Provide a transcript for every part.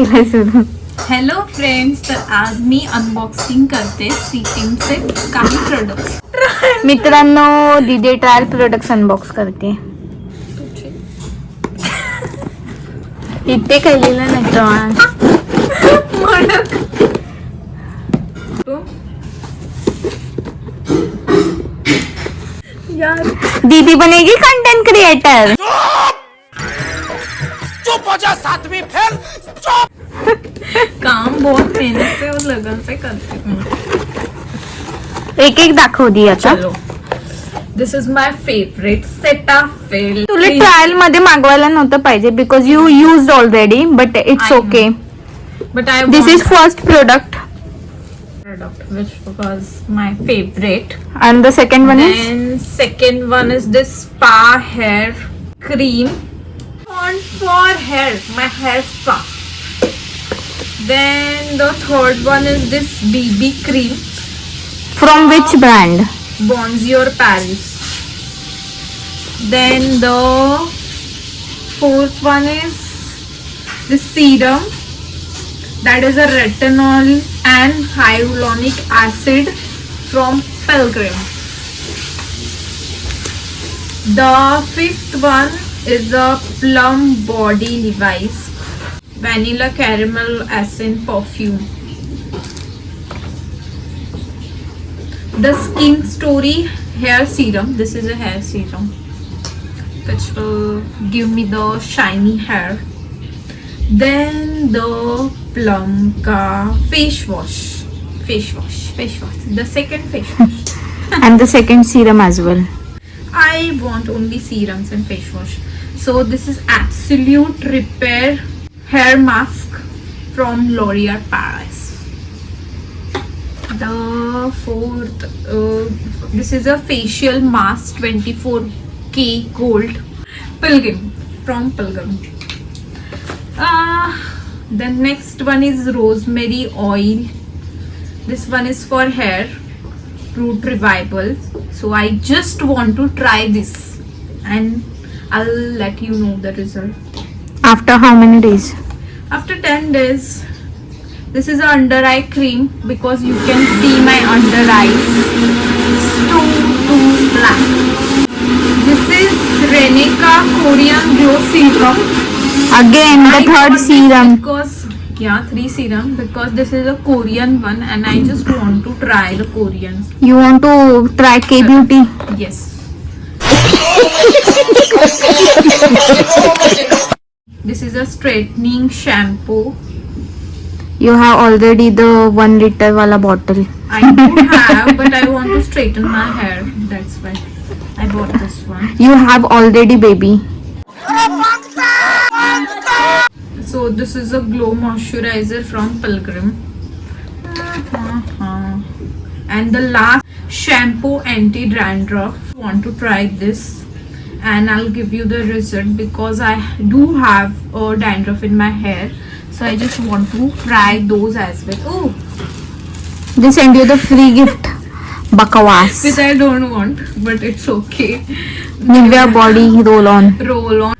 Hello friends, तर आज मी unboxing करते सिटीमचे काही प्रोडक्ट्स. मित्रांनो, दीदी ट्रायल प्रोडक्ट्स अनबॉक्स करते. इथे केलेलं नाही यार, दीदी बनेगी कंटेंट क्रिएटर. चुप हो जा, सातवीं फेल. काम बहुत मेहनत से और लगन से करते हूँ. एक एक दाखव दी आता. चलो, this is my favourite Cetaphil. तुला ट्रायल मध्ये मागवायला नव्हतं पाहिजे because you used already, but it's okay. But I this want is first product product which was my favorite. and the second one is And second one is this spa hair cream on for hair, my hair spa. Then the third one is this BB cream, from which brand? Bonjour Paris. Then the fourth one is this serum, that is a retinol and hyaluronic acid from Pilgrim. The fifth one is a plum body device, vanilla caramel essence perfume. The Skin Story hair serum, this is a hair serum which will give me the shiny hair. Then the Plum ka face wash, the second face wash. And the second serum as well. I want only serums and face wash. So this is Absolute Repair hair mask from L'Oreal Paris. The fourth, this is a facial mask 24K gold, Pilgrim, from Pilgrim. The next one is rosemary oil. This one is for hair root revival. So I just want to try this and I'll let you know the result After how many days? after 10 days. This is a under eye cream because you can see my under eyes. It's too black. This is Reneka Korean Glow Serum. Again the I third bought this serum. because 3 serum because this is a Korean one and I just want to try the Koreans. You want to try K beauty? Yes. This is a straightening shampoo. You have already the 1 liter wala bottle. I do have, but I want to straighten my hair. That's why I bought this one. You have already, baby. So this is a glow moisturizer from Pilgrim. And the last shampoo anti-dandruff. Want to try this and I'll give you the result because I do have dandruff in my hair. So I just want to try those as well. Oh, They send you the free gift. Bakawas. which I don't want, but it's okay. Nivea body roll on. Roll on.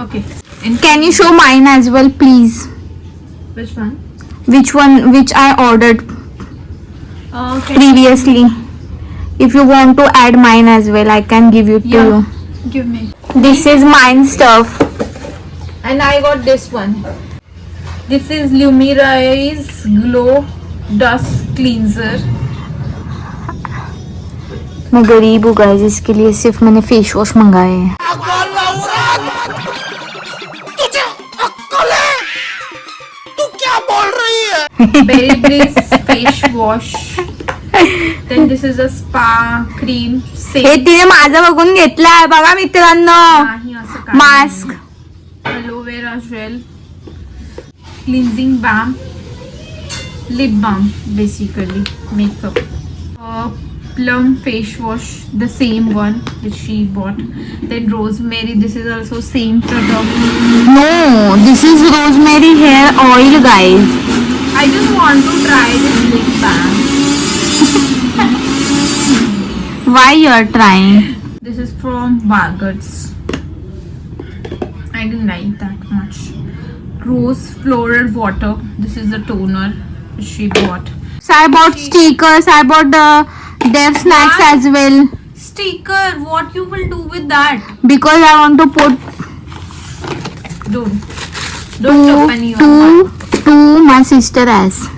Okay. Can you show mine as well, please? Which one? Which one? Which I ordered Okay. previously. If you want to add mine as well, I can give it to you. Give me. This is mine stuff. And I got this one. This is Lumira's Glow Dust Cleanser. मैं गरीब हूँ guys, इसके लिए सिर्फ मैंने face wash मंगाए हैं. तुझे अक्ल है? तू क्या बोल रही है? Berry Bliss face wash. Then this is a spa cream. Hey Same. तिने माझं बघून घेतलाय बघा मित्रांनो. नाही असं काही मास्क. नाही. Aloe vera gel. Cleansing balm. Lip balm basically. Makeup. Plum face wash, the same one which she bought. Then rosemary, this is also same product. No, this is rosemary hair oil, guys. I just want to try this lip balm. Why you are trying? This is from Bargains. I didn't like that much. rose floral water. This is the toner she bought. So I bought stickers. I bought their snacks What? as well Sticker, what you will do with that? because I want to put Don't open your to my sister as.